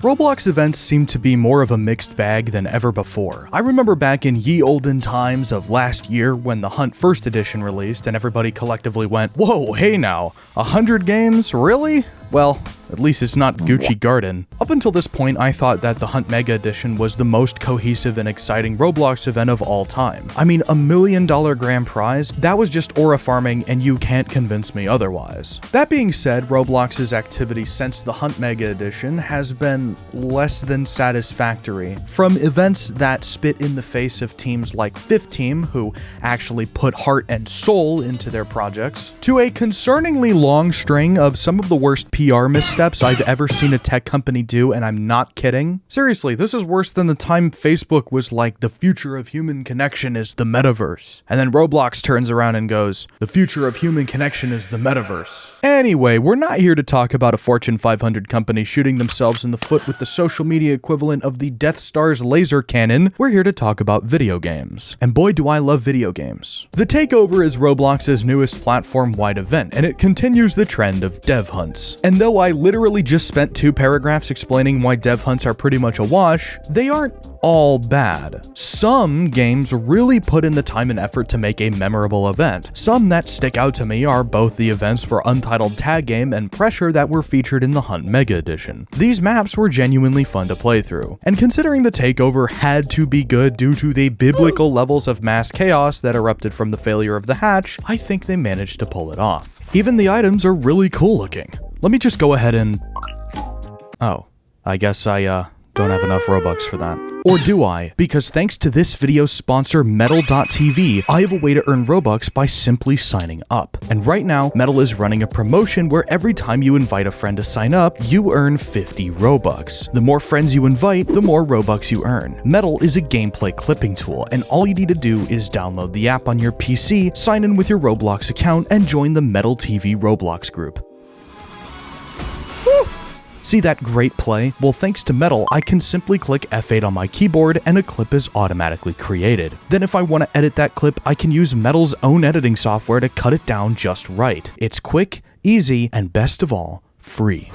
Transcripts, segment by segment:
Roblox events seem to be more of a mixed bag than ever before. I remember back in ye olden times of last year when the Hunt First Edition released and everybody collectively went, "Whoa, hey now, 100 games? Really?" Well, at least it's not Gucci Garden. Up until this point, I thought that the Hunt Mega Edition was the most cohesive and exciting Roblox event of all time. I mean, $1 million grand prize? That was just aura farming, and you can't convince me otherwise. That being said, Roblox's activity since the Hunt Mega Edition has been less than satisfactory. From events that spit in the face of teams like Fifth Team, who actually put heart and soul into their projects, to a concerningly long string of some of the worst PR missteps I've ever seen a tech company do, and I'm not kidding. Seriously, this is worse than the time Facebook was like, the future of human connection is the metaverse. And then Roblox turns around and goes, the future of human connection is the metaverse. Anyway, we're not here to talk about a Fortune 500 company shooting themselves in the foot with the social media equivalent of the Death Star's laser cannon. We're here to talk about video games. And boy, do I love video games. The Takeover is Roblox's newest platform-wide event, and it continues the trend of dev hunts. And though I literally just spent 2 paragraphs explaining why dev hunts are pretty much a wash, they aren't all bad. Some games really put in the time and effort to make a memorable event. Some that stick out to me are both the events for Untitled Tag Game and Pressure that were featured in the Hunt Mega Edition. These maps were genuinely fun to play through, and considering the Takeover had to be good due to the biblical levels of mass chaos that erupted from the failure of the hatch, I think they managed to pull it off. Even the items are really cool looking. Let me just go ahead and... Oh, I guess I don't have enough Robux for that. Or do I? Because thanks to this video's sponsor, Metal.tv, I have a way to earn Robux by simply signing up. And right now, Metal is running a promotion where every time you invite a friend to sign up, you earn 50 Robux. The more friends you invite, the more Robux you earn. Metal is a gameplay clipping tool, and all you need to do is download the app on your PC, sign in with your Roblox account, and join the Metal TV Roblox group. See that great play? Well, thanks to Metal, I can simply click F8 on my keyboard and a clip is automatically created. Then if I want to edit that clip, I can use Metal's own editing software to cut it down just right. It's quick, easy, and best of all, free.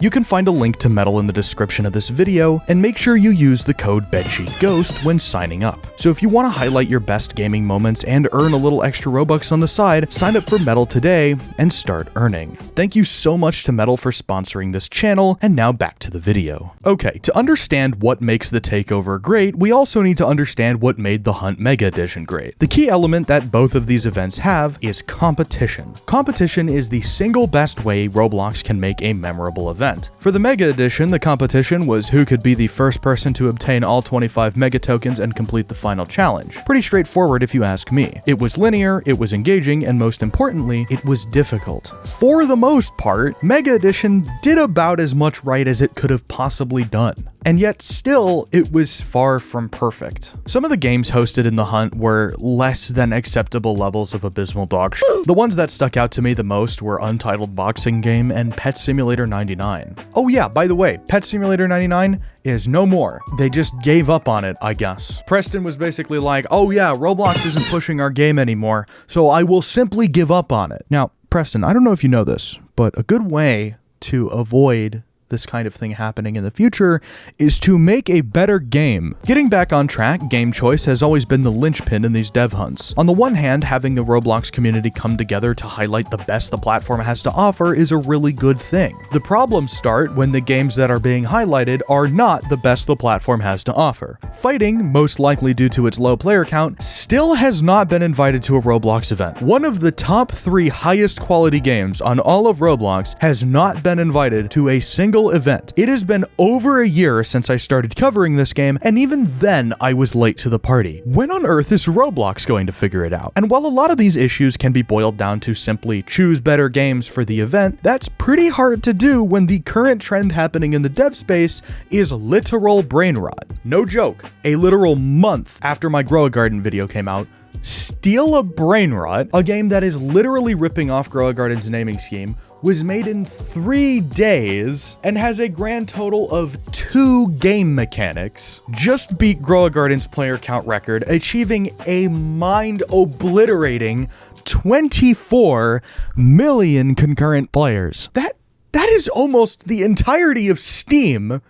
You can find a link to Metal in the description of this video, and make sure you use the code BedsheetGhost when signing up. So if you want to highlight your best gaming moments and earn a little extra Robux on the side, sign up for Metal today and start earning. Thank you so much to Metal for sponsoring this channel, and now back to the video. Okay, to understand what makes the Takeover great, we also need to understand what made the Hunt Mega Edition great. The key element that both of these events have is competition. Competition is the single best way Roblox can make a memorable event. For the Mega Edition, the competition was who could be the first person to obtain all 25 Mega tokens and complete the final challenge. Pretty straightforward if you ask me. It was linear, it was engaging, and most importantly, it was difficult. For the most part, Mega Edition did about as much right as it could have possibly done. And yet still, it was far from perfect. Some of the games hosted in the Hunt were less than acceptable levels of abysmal dog shit. The ones that stuck out to me the most were Untitled Boxing Game and Pet Simulator 99. Oh yeah, by the way, Pet Simulator 99 is no more. They just gave up on it, I guess. Preston was basically like, oh yeah, Roblox isn't pushing our game anymore, so I will simply give up on it. Now, Preston, I don't know if you know this, but a good way to avoid this kind of thing happening in the future is to make a better game. Getting back on track, game choice has always been the linchpin in these dev hunts. On the one hand, having the Roblox community come together to highlight the best the platform has to offer is a really good thing. The problems start when the games that are being highlighted are not the best the platform has to offer. Fighting, most likely due to its low player count, still has not been invited to a Roblox event. One of the top 3 highest quality games on all of Roblox has not been invited to a single event. It has been over a year since I started covering this game, and even then I was late to the party. When on earth is Roblox going to figure it out? And while a lot of these issues can be boiled down to simply choose better games for the event, that's pretty hard to do when the current trend happening in the dev space is literal brain rot. No joke. A literal month after my Grow a Garden video came out, Steal a Brain Rot, a game that is literally ripping off Grow a Garden's naming scheme, was made in 3 days and has a grand total of 2 game mechanics, just beat Grow a Garden's player count record, achieving a mind-obliterating 24 million concurrent players. That That is almost the entirety of Steam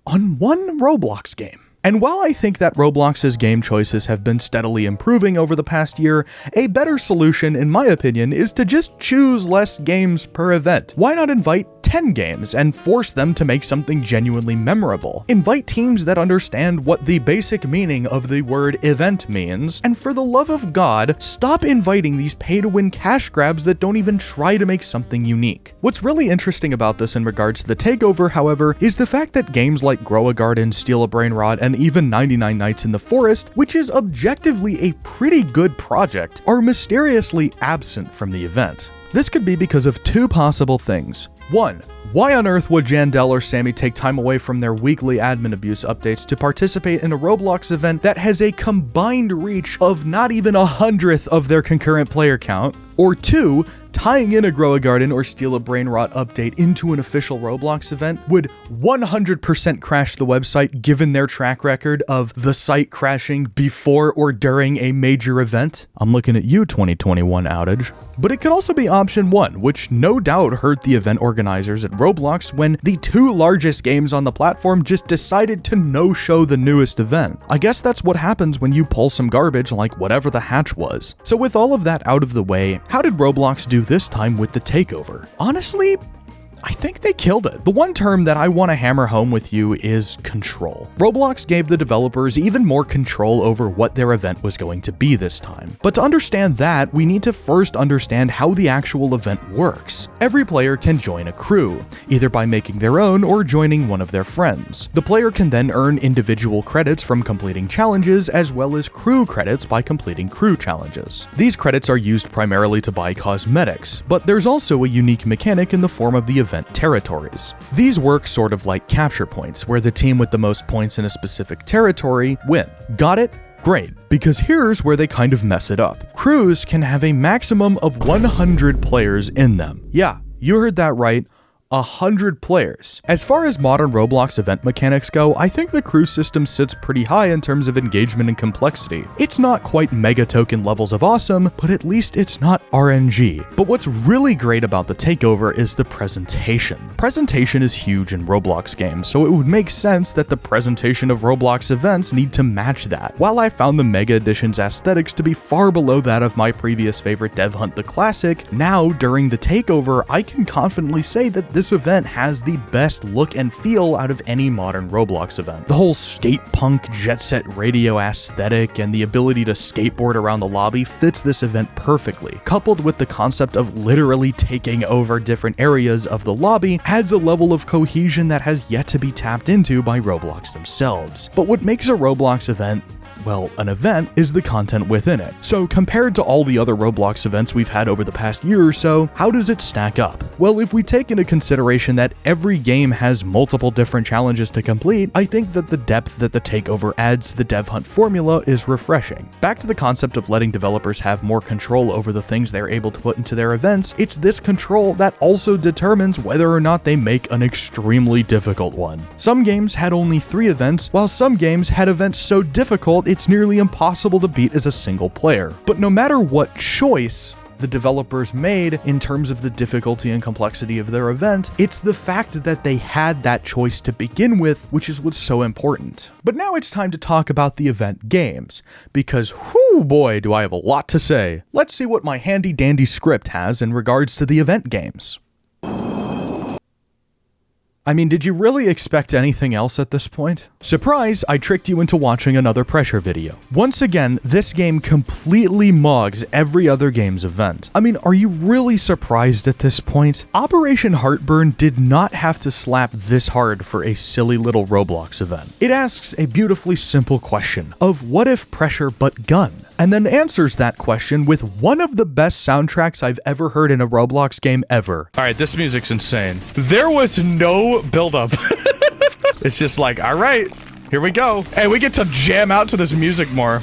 on one Roblox game. And while I think that Roblox's game choices have been steadily improving over the past year, a better solution, in my opinion, is to just choose less games per event. Why not invite 10 games and force them to make something genuinely memorable? Invite teams that understand what the basic meaning of the word event means, and for the love of God, stop inviting these pay-to-win cash grabs that don't even try to make something unique. What's really interesting about this in regards to the Takeover, however, is the fact that games like Grow a Garden, Steal a Brainrot, and even 99 Nights in the Forest, which is objectively a pretty good project, are mysteriously absent from the event. This could be because of two possible things. 1. Why on earth would Jandel or Sammy take time away from their weekly admin abuse updates to participate in a Roblox event that has a combined reach of not even 1/100th of their concurrent player count? Or 2, tying in a Grow a Garden or Steal a Brainrot update into an official Roblox event would 100% crash the website given their track record of the site crashing before or during a major event? I'm looking at you, 2021 outage. But it could also be option 1, which no doubt hurt the event organizers at Roblox when the two largest games on the platform just decided to no-show the newest event. I guess that's what happens when you pull some garbage like whatever the hatch was. So with all of that out of the way, how did Roblox do this time with the Takeover? Honestly, I think they killed it. The one term that I want to hammer home with you is control. Roblox gave the developers even more control over what their event was going to be this time. But to understand that, we need to first understand how the actual event works. Every player can join a crew, either by making their own or joining one of their friends. The player can then earn individual credits from completing challenges, as well as crew credits by completing crew challenges. These credits are used primarily to buy cosmetics, but there's also a unique mechanic in the form of the event territories. These work sort of like capture points, where the team with the most points in a specific territory win. Got it? Great, because here's where they kind of mess it up. Crews can have a maximum of 100 players in them. Yeah, you heard that right. 100 players. As far as modern Roblox event mechanics go, I think the crew system sits pretty high in terms of engagement and complexity. It's not quite mega token levels of awesome, but at least it's not RNG. But what's really great about the Takeover is the presentation. Presentation is huge in Roblox games, so it would make sense that the presentation of Roblox events need to match that. While I found the Mega Edition's aesthetics to be far below that of my previous favorite Dev Hunt the Classic, now during the Takeover, I can confidently say that this event has the best look and feel out of any modern Roblox event. The whole skate punk jet set radio aesthetic and the ability to skateboard around the lobby fits this event perfectly, coupled with the concept of literally taking over different areas of the lobby adds a level of cohesion that has yet to be tapped into by Roblox themselves. But what makes a Roblox event, well, an event is the content within it. So compared to all the other Roblox events we've had over the past year or so, how does it stack up? Well, if we take into consideration that every game has multiple different challenges to complete, I think that the depth that the Takeover adds to the Dev Hunt formula is refreshing. Back to the concept of letting developers have more control over the things they're able to put into their events, it's this control that also determines whether or not they make an extremely difficult one. Some games had only 3 events, while some games had events so difficult it's nearly impossible to beat as a single player. But no matter what choice the developers made in terms of the difficulty and complexity of their event, it's the fact that they had that choice to begin with, which is what's so important. But now it's time to talk about the event games, because whoo boy do I have a lot to say. Let's see what my handy dandy script has in regards to the event games. I mean, did you really expect anything else at this point? Surprise, I tricked you into watching another pressure video. Once again, this game completely mogs every other game's event. I mean, are you really surprised at this point? Operation Heartburn did not have to slap this hard for a silly little Roblox event. It asks a beautifully simple question of what if pressure but gun? And then answers that question with one of the best soundtracks I've ever heard in a Roblox game ever. All right, this music's insane. There was no buildup. It's just like, all right, here we go. And we get to jam out to this music more.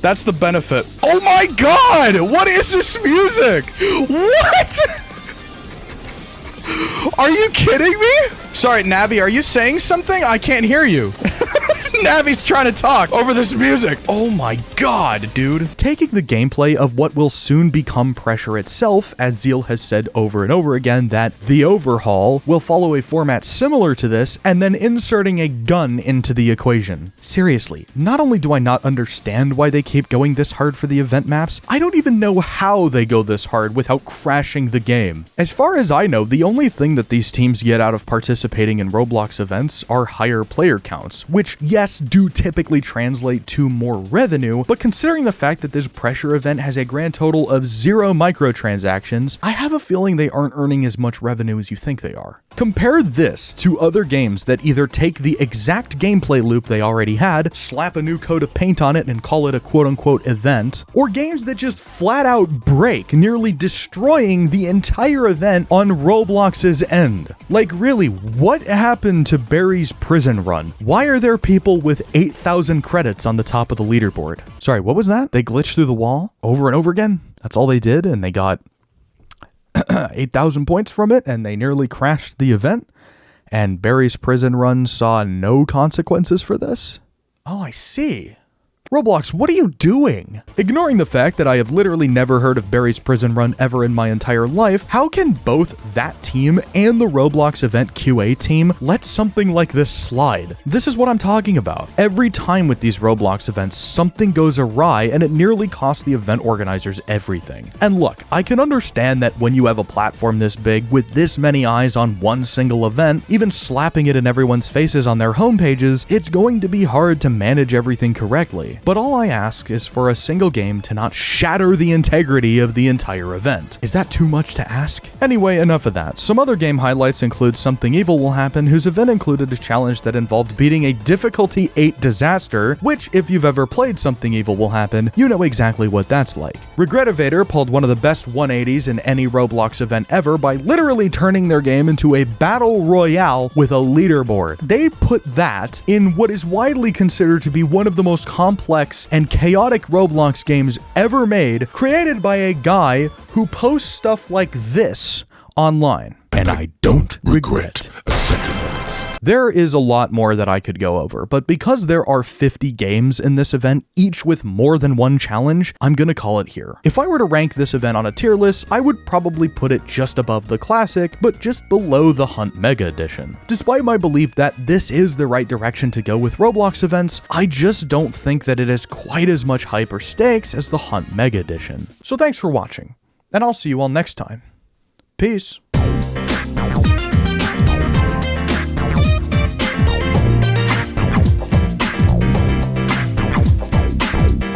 That's the benefit. Oh my God, what is this music? What? Are you kidding me? Sorry, Navi, are you saying something? I can't hear you. Navi's trying to talk over this music. Oh my god, dude. Taking the gameplay of what will soon become Pressure itself, as Zeal has said over and over again that the overhaul will follow a format similar to this, and then inserting a gun into the equation. Seriously, not only do I not understand why they keep going this hard for the event maps, I don't even know how they go this hard without crashing the game. As far as I know, the only thing that these teams get out of participating in Roblox events are higher player counts, which, yes, do typically translate to more revenue, but considering the fact that this Pressure event has a grand total of 0 microtransactions, I have a feeling they aren't earning as much revenue as you think they are. Compare this to other games that either take the exact gameplay loop they already had, slap a new coat of paint on it and call it a quote-unquote event, or games that just flat out break, nearly destroying the entire event on Roblox's end. Like really, what happened to Barry's prison run? Why are there people with 8,000 credits on the top of the leaderboard? Sorry, what was that? They glitched through the wall over and over again? That's all they did, and they got 8,000 points from it, and they nearly crashed the event? And Barry's prison run saw no consequences for this? Oh, I see. Roblox, what are you doing? Ignoring the fact that I have literally never heard of Barry's prison run ever in my entire life, how can both that team and the Roblox event QA team let something like this slide? This is what I'm talking about. Every time with these Roblox events, something goes awry and it nearly costs the event organizers everything. And look, I can understand that when you have a platform this big with this many eyes on one single event, even slapping it in everyone's faces on their homepages, it's going to be hard to manage everything correctly. But all I ask is for a single game to not shatter the integrity of the entire event. Is that too much to ask? Anyway, enough of that. Some other game highlights include Something Evil Will Happen, whose event included a challenge that involved beating a difficulty 8 disaster, which, if you've ever played Something Evil Will Happen, you know exactly what that's like. Regretivator pulled one of the best 180s in any Roblox event ever by literally turning their game into a battle royale with a leaderboard. They put that in what is widely considered to be one of the most complex and chaotic Roblox games ever made, created by a guy who posts stuff like this online. And I don't regret a second of it. There is a lot more that I could go over, but because there are 50 games in this event, each with more than one challenge, I'm gonna call it here. If I were to rank this event on a tier list, I would probably put it just above the Classic, but just below the Hunt Mega Edition. Despite my belief that this is the right direction to go with Roblox events, I just don't think that it has quite as much hype or stakes as the Hunt Mega Edition. So thanks for watching, and I'll see you all next time. Peace.